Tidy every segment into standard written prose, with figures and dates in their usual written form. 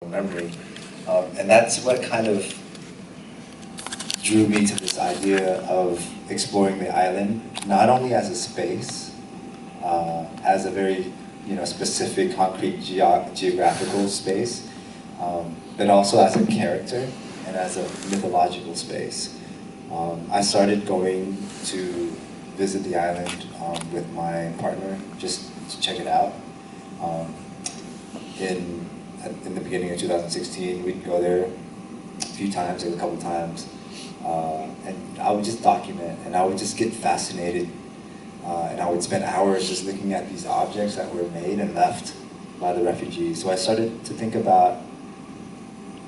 memory. And that's what kind of drew me to this idea of exploring the island, not only as a space, as a very specific, concrete geographical space, but also as a character and as a mythological space. I started going to visit the island with my partner just to check it out. In the beginning of 2016, we'd go there a few times, a couple times, and I would just document, and I would just get fascinated, and I would spend hours just looking at these objects that were made and left by the refugees. So I started to think about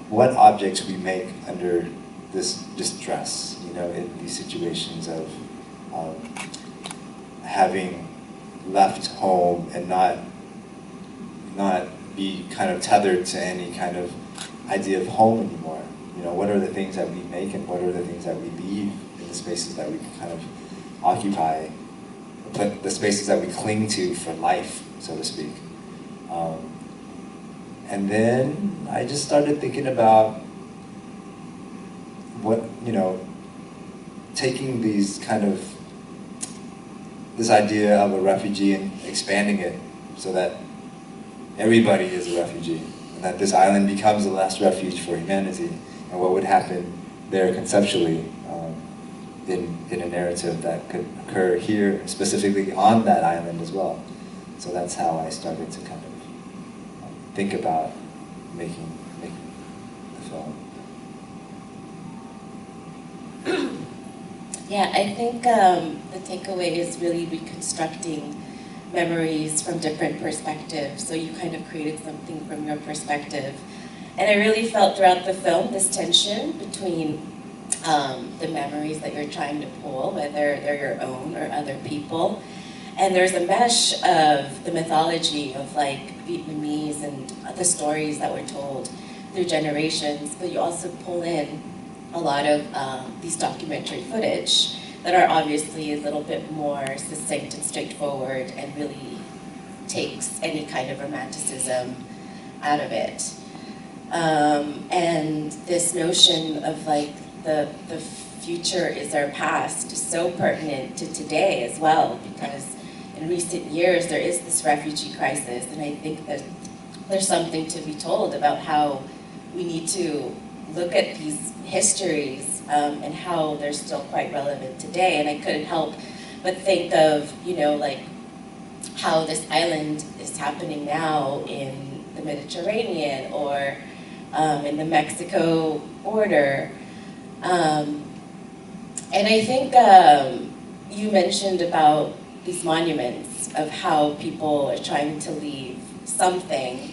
what objects we make under this distress, in these situations of having left home and not be kind of tethered to any kind of idea of home anymore. What are the things that we make and what are the things that we leave in the spaces that we kind of occupy, the spaces that we cling to for life, so to speak. And then I just started thinking about what, taking these this idea of a refugee and expanding it so that everybody is a refugee, and that this island becomes the last refuge for humanity, and what would happen there conceptually in a narrative that could occur here, specifically on that island as well. So that's how I started to kind of think about making the film. Yeah, I think the takeaway is really reconstructing memories from different perspectives. So you kind of created something from your perspective. And I really felt throughout the film this tension between the memories that you're trying to pull, whether they're your own or other people. And there's a mesh of the mythology of like Vietnamese and the stories that were told through generations, but you also pull in a lot of these documentary footage that are obviously a little bit more succinct and straightforward and really takes any kind of romanticism out of it. And this notion of like the future is our past is so pertinent to today as well, because in recent years there is this refugee crisis, and I think that there's something to be told about how we need to look at these histories and how they're still quite relevant today. And I couldn't help but think of, like how this island is happening now in the Mediterranean or in the Mexico border. And I think you mentioned about these monuments of how people are trying to leave something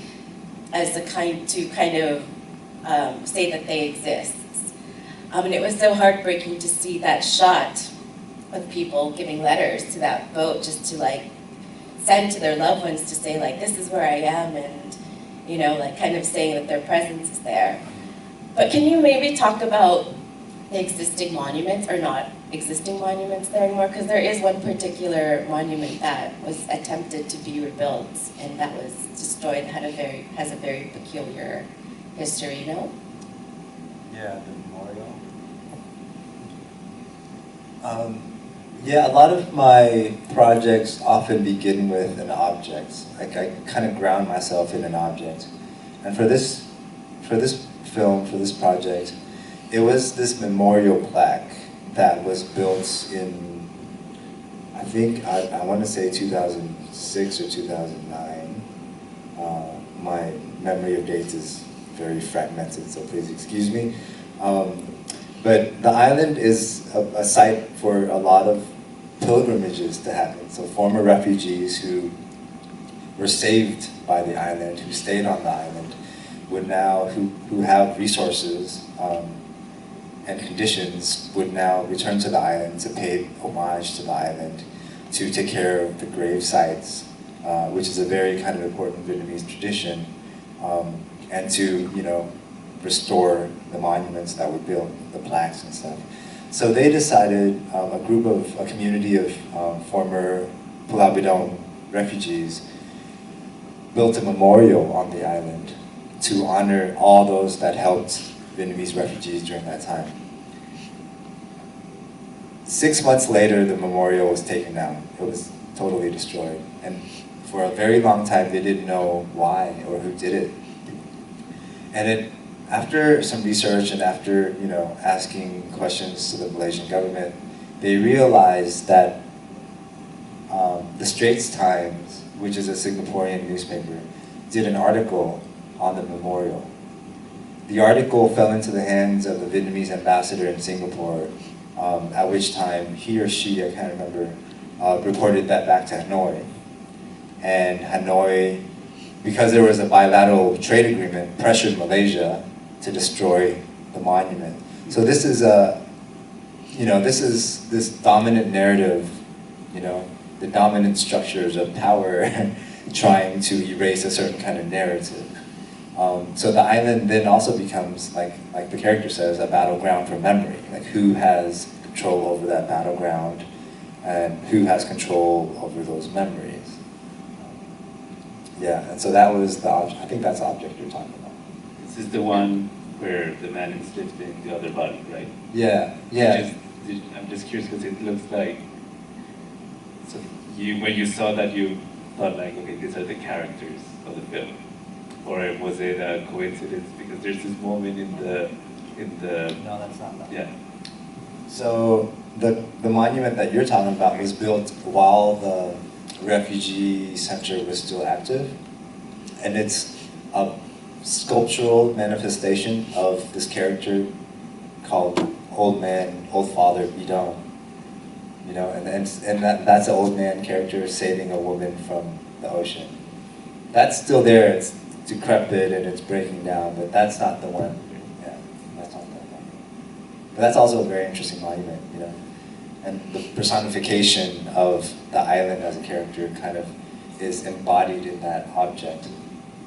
as a kind of say that they exist. And it was so heartbreaking to see that shot of people giving letters to that boat just to like send to their loved ones to say like, this is where I am, and like kind of saying that their presence is there. But can you maybe talk about the existing monuments or not existing monuments there anymore? Because there is one particular monument that was attempted to be rebuilt and that was destroyed and has a very peculiar history, Yeah, the memorial. Yeah, a lot of my projects often begin with an object. Like I kind of ground myself in an object. And for this film, for this project, it was this memorial plaque that was built in, I think, I want to say 2006 or 2009. My memory of dates is very fragmented, so please excuse me. But the island is a site for a lot of pilgrimages to happen. So former refugees who were saved by the island, who stayed on the island, would now, who have resources and conditions, would now return to the island to pay homage to the island, to take care of the grave sites, which is a very kind of important Vietnamese tradition, and to, restore the monuments that were built, the plaques and stuff. So they decided, a community of former Pulau Bidong refugees built a memorial on the island to honor all those that helped Vietnamese refugees during that time. 6 months later, the memorial was taken down. It was totally destroyed. And for a very long time, they didn't know why or who did it. And after some research and after asking questions to the Malaysian government, they realized that the Straits Times, which is a Singaporean newspaper, did an article on the memorial. The article fell into the hands of the Vietnamese ambassador in Singapore, at which time he or she, I can't remember, reported that back to Hanoi. And Hanoi, because there was a bilateral trade agreement, pressured Malaysia to destroy the monument. So this is this dominant narrative, the dominant structures of power trying to erase a certain kind of narrative. So the island then also becomes, like the character says, a battleground for memory. Like who has control over that battleground and who has control over those memories. Yeah, and so that was the object. I think that's the object you're talking about. This is the one where the man is lifting the other body, right? Yeah, yeah. I'm just curious because it looks like, so when you saw that, you thought like, okay, these are the characters of the film, or was it a coincidence? Because there's this moment in the No, that's not that. Yeah. So the monument that you're talking about was built while the refugee center was still active, and it's a sculptural manifestation of this character called Old Father Bidong. And that's an old man character saving a woman from the ocean. That's still there. It's decrepit and it's breaking down, but that's not the one. Yeah, that's not the one. But that's also a very interesting monument, And the personification of the island as a character kind of is embodied in that object,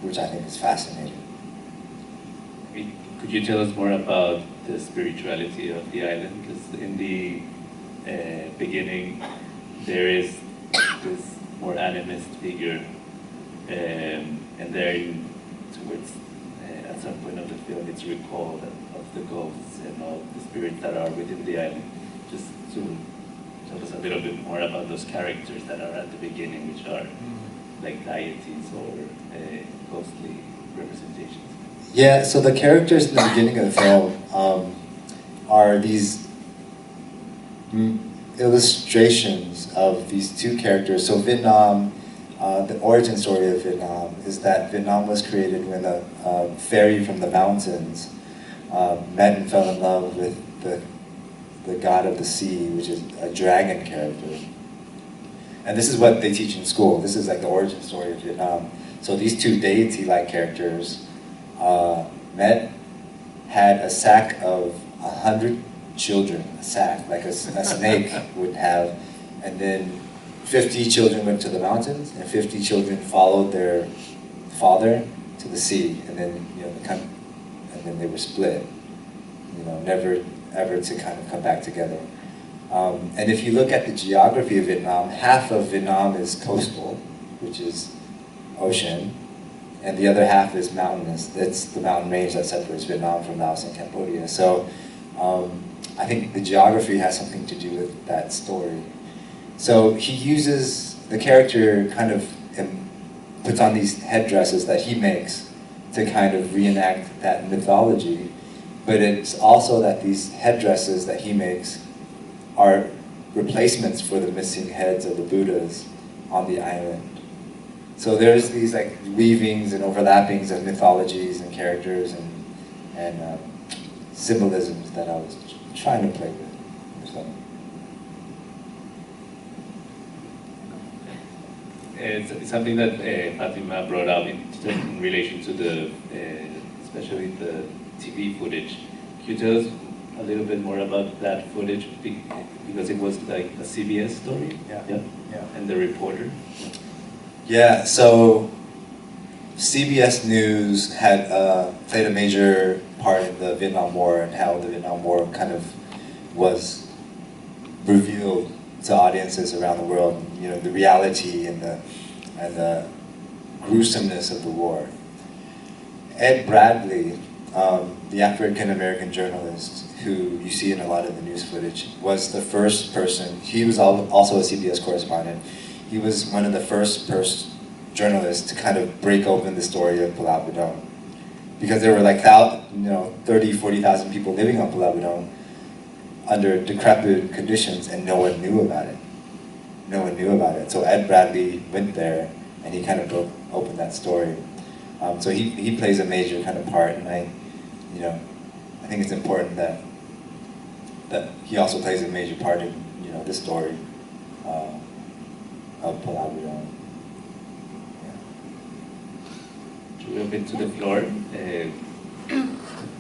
which I think is fascinating. Could you tell us more about the spirituality of the island? Because in the beginning, there is this more animist figure, and then towards at some point of the film, it's recalled of the ghosts and all the spirits that are within the island. Just to tell us a little bit more about those characters that are at the beginning, which are like deities or ghostly representations. Yeah, so the characters in the beginning of the film are these illustrations of these two characters. So Vietnam, the origin story of Vietnam is that Vietnam was created when a fairy from the mountains met and fell in love with the god of the sea, which is a dragon character. And this is what they teach in school. This is like the origin story of Vietnam. So these two deity-like characters met, had a sack of 100 children, a sack, like a snake would have, and then 50 children went to the mountains, and 50 children followed their father to the sea, and then and then they were split, never ever to kind of come back together. And if you look at the geography of Vietnam, half of Vietnam is coastal, which is ocean, and the other half is mountainous. It's the mountain range that separates Vietnam from Laos and Cambodia. So I think the geography has something to do with that story. So he uses, the character kind of puts on these headdresses that he makes to kind of reenact that mythology. But it's also that these headdresses that he makes are replacements for the missing heads of the Buddhas on the island. So there's these like weavings and overlappings of mythologies and characters and symbolisms that I was trying to play with. So. It's something that Fatima brought up in relation to the, especially the TV footage. Could you tell us a little bit more about that footage? Because it was like a CBS story? Yeah. And the reporter? Yeah, so CBS News had played a major part in the Vietnam War and how the Vietnam War kind of was revealed to audiences around the world, the reality and the gruesomeness of the war. Ed Bradley, the African-American journalist who you see in a lot of the news footage, was the first person. He was also a CBS correspondent. He was one of the first journalists to kind of break open the story of Pulau Bidong. Because there were like 30, 40,000 people living on Pulau Bidong under decrepit conditions, and no one knew about it. No one knew about it. So Ed Bradley went there, and he kind of broke open that story. So he plays a major kind of part, and I think it's important that he also plays a major part in this story of Pulau Bidong. To open to the floor.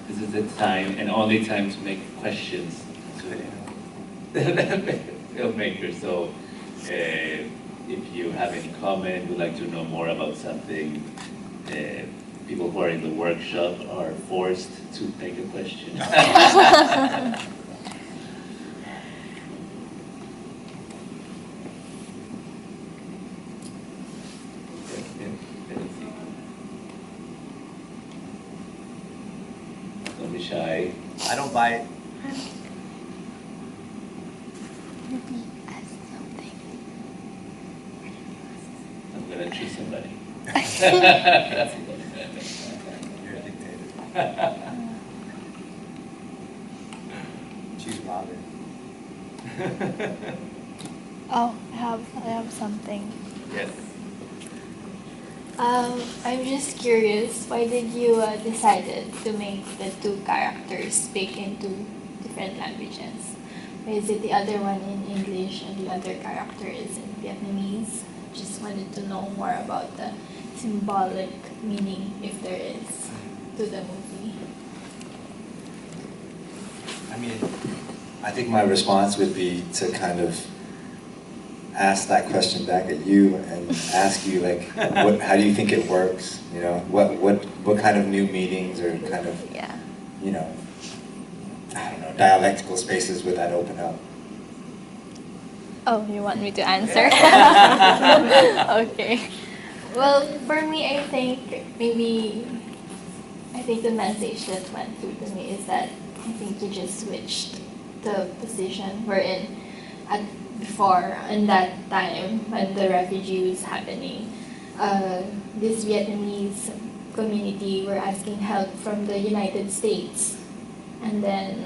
This is the time and only time to make questions to the filmmaker. So if you have any comment, would like to know more about something, people who are in the workshop are forced to take a question. Don't be shy. I don't buy it. I'm gonna choose somebody. You're a dictator. Choose Robin. Oh, I have something. Yes. I'm just curious, why did you decided to make the two characters speak in two different languages? Why is it the other one in English and the other character is in Vietnamese? Just wanted to know more about the symbolic meaning, if there is, to the movie. I mean, I think my response would be to kind of ask that question back at you and ask you, like, how do you think it works? What kind of new meanings or kind of, Yeah. I don't know, dialectical spaces would that open up? Oh, you want me to answer? Okay. Well, for me, I think the message that went through to me is that I think you just switched the position we're in before, in that time when the refugee was happening. This Vietnamese community were asking help from the United States, and then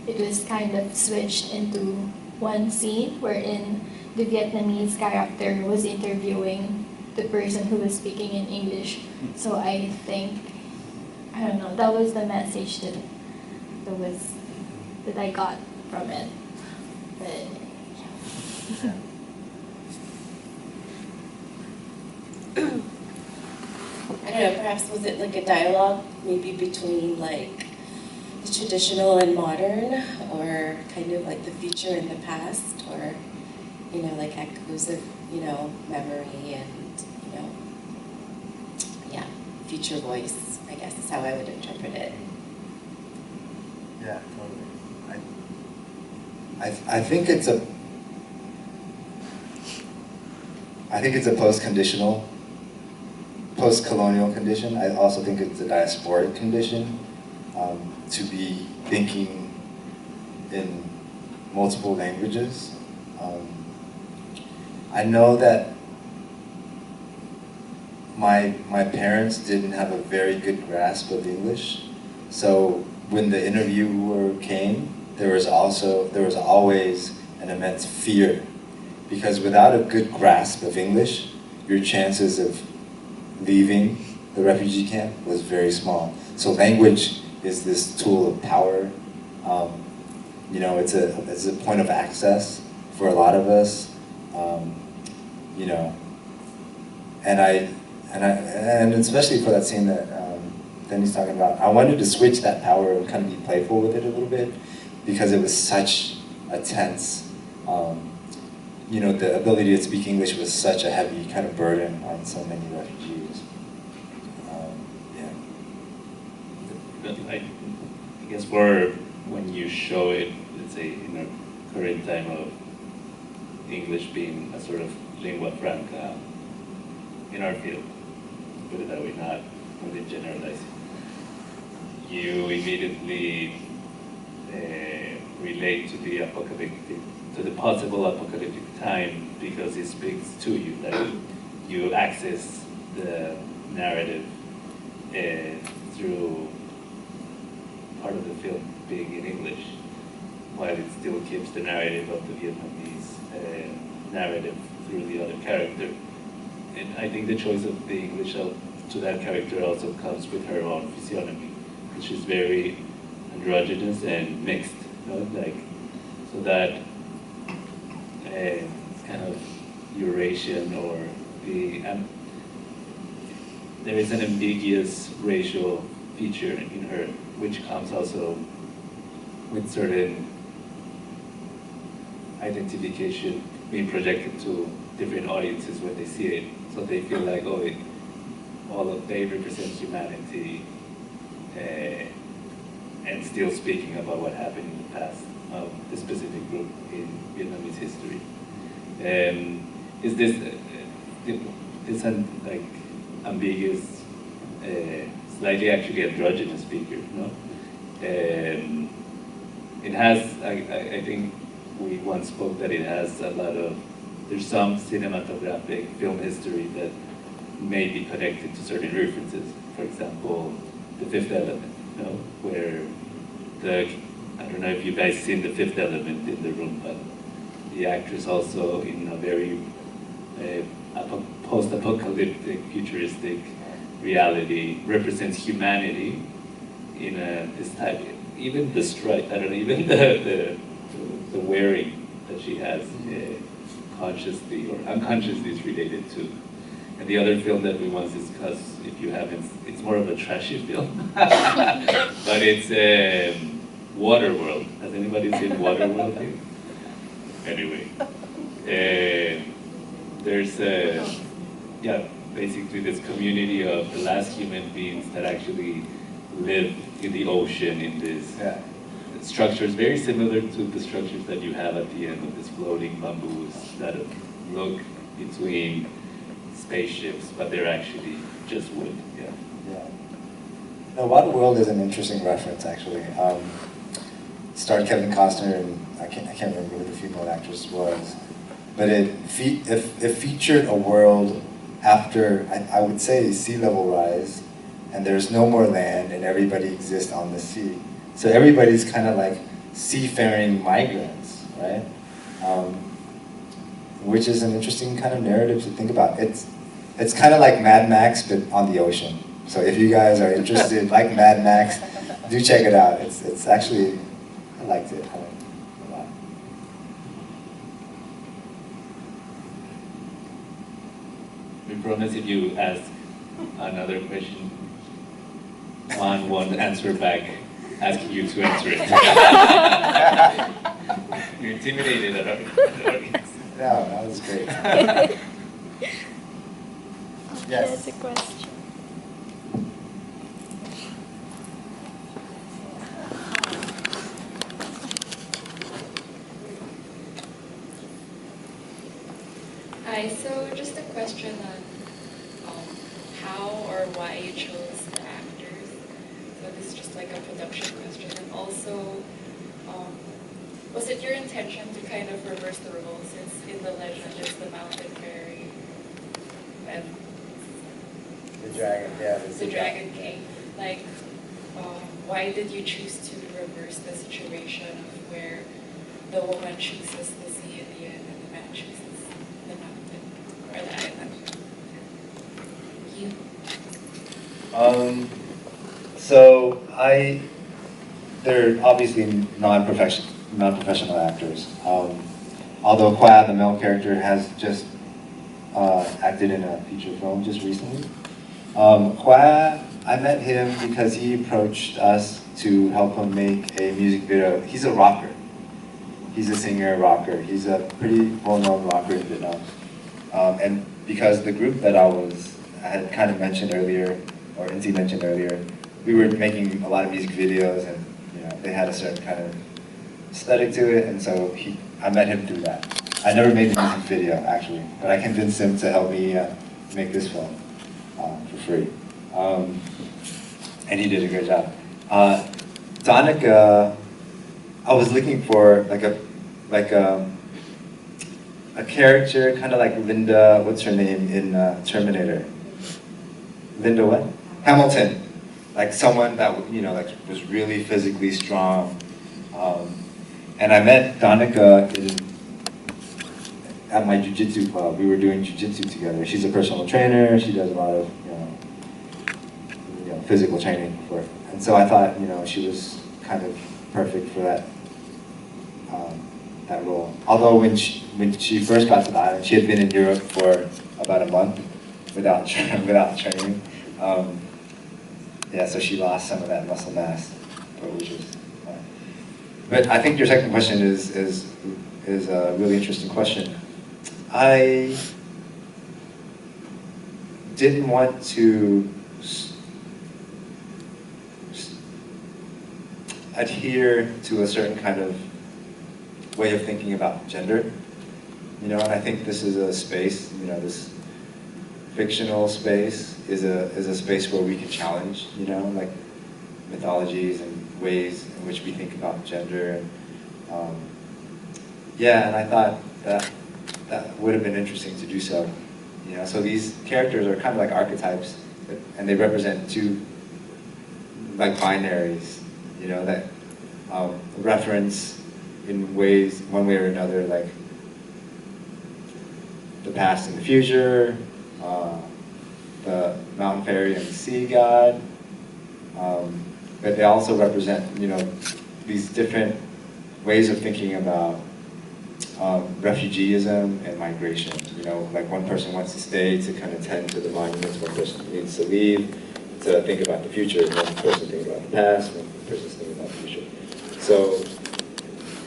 it was kind of switched into one scene wherein the Vietnamese character was interviewing the person who was speaking in English. So I think, I don't know, that was the message that I got from it. But I don't know, perhaps was it like a dialogue maybe between like the traditional and modern, or kind of like the future and the past, or like echoes of memory and future voice, I guess is how I would interpret it. Yeah, totally. I think it's a post-colonial condition. I also think it's a diasporic condition, to be thinking in multiple languages. I know that my parents didn't have a very good grasp of English, so when the interviewer came, there was always an immense fear, because without a good grasp of English, your chances of leaving the refugee camp was very small. So language is this tool of power. It's a point of access for a lot of us. And especially for that scene that Denny's talking about, I wanted to switch that power and kind of be playful with it a little bit, because it was such a tense, the ability to speak English was such a heavy kind of burden on so many refugees. I guess when you show it, let's say in our current time of English being a sort of lingua franca in our field, put it that way, not more than generalizing. You immediately relate to the apocalyptic, to the possible apocalyptic time because it speaks to you. Like you access the narrative through part of the film being in English, while it still keeps the narrative of the Vietnamese narrative through the other character. And I think the choice of the English to that character also comes with her own physiognomy, which is very androgynous and mixed, you know? Like, so that kind of Eurasian or there is an ambiguous racial feature in her, which comes also with certain identification being projected to different audiences when they see it. So they feel like, oh, they represent humanity and still speaking about what happened in the past of the specific group in Vietnamese history. Is this like ambiguous, slightly actually androgynous figure, no? It has, I think we once spoke that it has a lot of, there's some cinematographic film history that may be connected to certain references. For example, The Fifth Element, you know, where I don't know if you guys seen The Fifth Element in the room, but the actress also in a very post-apocalyptic, futuristic reality represents humanity in this type, even the stripe, I don't know, even the wearing that she has consciously or unconsciously is related to. And the other film that we once discussed, if you haven't, it's more of a trashy film, but it's Waterworld. Has anybody seen Waterworld here? Anyway, there's basically this community of the last human beings that actually live in the ocean in this structures very similar to the structures that you have at the end of this floating bamboos that look between spaceships, but they're actually just wood. Yeah. No, Waterworld is an interesting reference, actually. Starred Kevin Costner, and I can't remember who the female actress was, but it featured a world after, I would say, sea level rise, and there's no more land, and everybody exists on the sea. So everybody's kind of like seafaring migrants, right? Which is an interesting kind of narrative to think about. It's kind of like Mad Max, but on the ocean. So if you guys are interested, like Mad Max, do check it out. It's actually, I liked it a lot. We promise if you ask another question, Tuan won't answer back, asking you to answer it. You're intimidated at our audience. No, that was great. Yes. That's a question. Hi, so just a question on how or why you chose the actors. So this is just like a production question. And also, was it your intention to kind of reverse the roles, since in the legend it's the mountain fairy and The dragon, yeah. the dragon king? Like, why did you choose to reverse the situation of where the woman chooses the sea at the end and the man chooses the mountain or the island? So they're obviously non-professional actors. Although Qua, the male character, has just acted in a feature film just recently. Qua, I met him because he approached us to help him make a music video. He's a rocker. He's a singer, rocker. He's a pretty well-known rocker in Vietnam. And because the group that I had kind of mentioned earlier, or Inti mentioned earlier, we were making a lot of music videos, and they had a certain kind of aesthetic to it, and so I met him through that. I never made the music video, actually, but I convinced him to help me make this film for free. And he did a great job. Danica, I was looking for like a character, kind of like Linda, what's her name in Terminator? Linda what? Hamilton. Like someone that, you know, like was really physically strong. And I met Danica at my jiu-jitsu club. We were doing jiu-jitsu together. She's a personal trainer. She does a lot of, you know, physical training for it. And so I thought, you know, she was kind of perfect for that that role. Although when she first got to the island, she had been in Europe for about a month without training. Yeah, so she lost some of that muscle mass, which was fine. But I think your second question is a really interesting question. I didn't want to adhere to a certain kind of way of thinking about gender, you know, and I think this is a space, you know, this fictional space is a space where we can challenge, you know, like mythologies and ways in which we think about gender, and yeah, and I thought that would have been interesting to do so, you know. So these characters are kind of like archetypes, and they represent two like binaries, you know, that reference in ways, one way or another, like the past and the future, the mountain fairy and the sea god, but they also represent, you know, these different ways of thinking about refugeeism and migration. You know, like one person wants to stay to kind of tend to the monuments, one person needs to leave to think about the future, one person thinking about the past, one person's thinking about the future. So,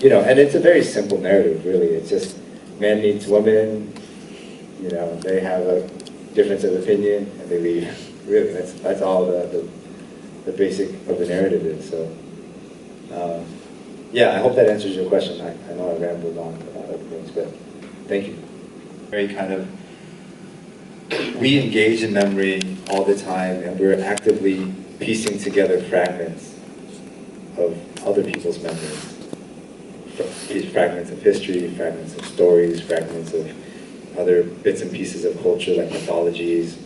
you know, and it's a very simple narrative, really. It's just man meets woman, you know, they have a difference of opinion and they leave. Really, that's all the basic of the narrative is. So, yeah, I hope that answers your question. I know I rambled on about other things, but thank you. Very kind of, we engage in memory all the time, and we're actively piecing together fragments of other people's memories. Fragments of history, fragments of stories, fragments of other bits and pieces of culture like mythologies.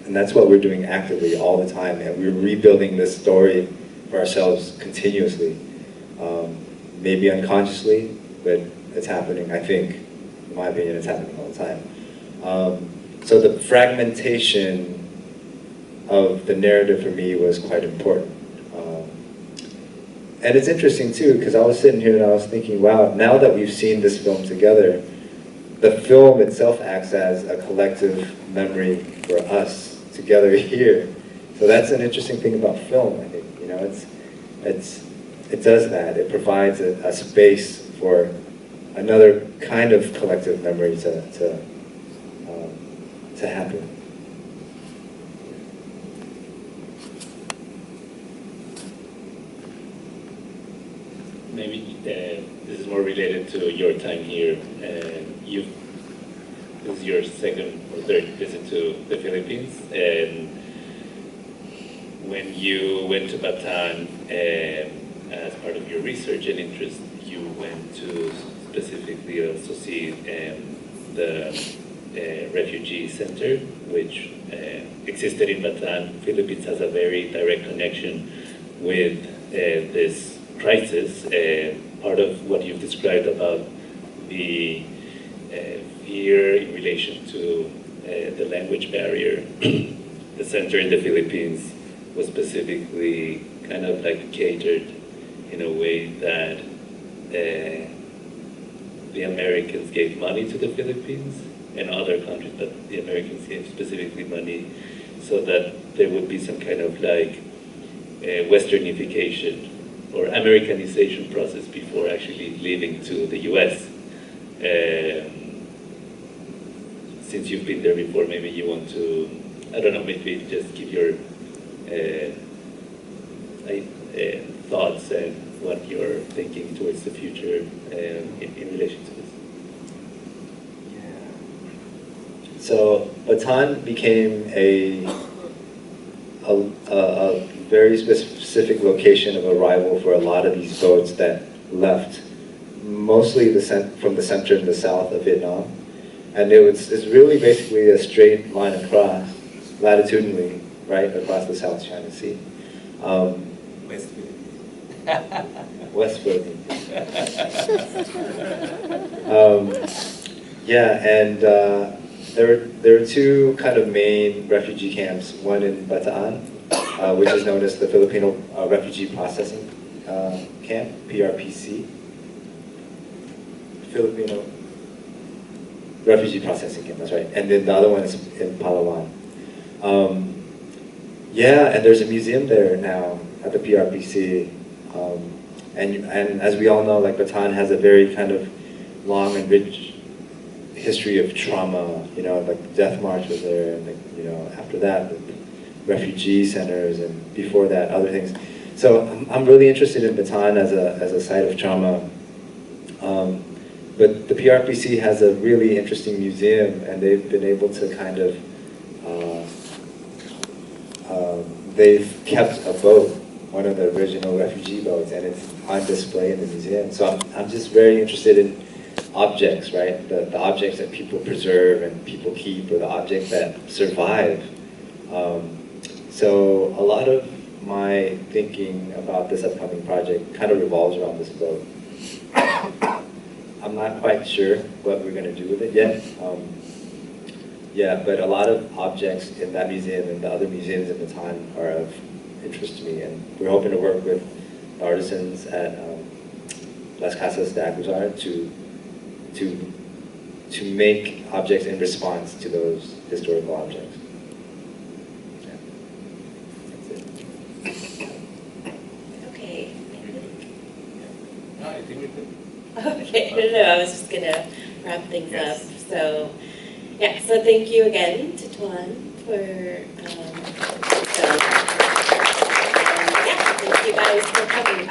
And that's what we're doing actively all the time, and we're rebuilding this story for ourselves continuously. Maybe unconsciously, but it's happening, I think. In my opinion, it's happening all the time. So the fragmentation of the narrative for me was quite important. And it's interesting too, because I was sitting here and I was thinking, wow, now that we've seen this film together, the film itself acts as a collective memory for us together here. So that's an interesting thing about film, I think. You know, it does that. It provides a space for another kind of collective memory to happen. Maybe this is more related to your time here. This is your second or third visit to the Philippines, and when you went to Bataan, as part of your research and interest, you went to specifically also see the refugee center, which existed in Bataan. Philippines has a very direct connection with this crisis. Part of what you've described about the fear in relation to the language barrier, the center in the Philippines was specifically kind of like catered in a way that the Americans gave money to the Philippines and other countries, but the Americans gave specifically money so that there would be some kind of like Westernification or Americanization process before actually leaving to the US. Since you've been there before, maybe you want to, I don't know, maybe just give your thoughts and what you're thinking towards the future in relation to this. Yeah. So Bataan became a very specific location of arrival for a lot of these boats that left, mostly from the center and the south of Vietnam. And it's really basically a straight line across, latitudinally, right, across the South China Sea. West West Philippines. Yeah, and there are two kind of main refugee camps. One in Bataan, which is known as the Filipino Refugee Processing Camp, PRPC. Filipino Refugee Processing Camp, that's right. And then the other one is in Palawan. Yeah, and there's a museum there now at the PRPC. And as we all know, like Bataan has a very kind of long and rich history of trauma. You know, like Death March was there, and like, you know, after that, the refugee centers, and before that, other things. So I'm really interested in Bataan as a site of trauma. But the PRPC has a really interesting museum, and they've been able to kind of they've kept a boat, one of the original refugee boats, and it's on display in the museum. So I'm just very interested in objects, right? The objects that people preserve and people keep, or the objects that survive. So a lot of my thinking about this upcoming project kind of revolves around this boat. I'm not quite sure what we're going to do with it yet. Yeah, but a lot of objects in that museum and the other museums in Bataan are of interest to me, and we're hoping to work with the artisans at Las Casas de Acuzar to make objects in response to those historical objects. Yeah. That's it. Okay. No, I think we could. Okay, no, I was just gonna wrap things up. So, yeah, so thank you again to Tuan for, yeah, thank you guys for coming.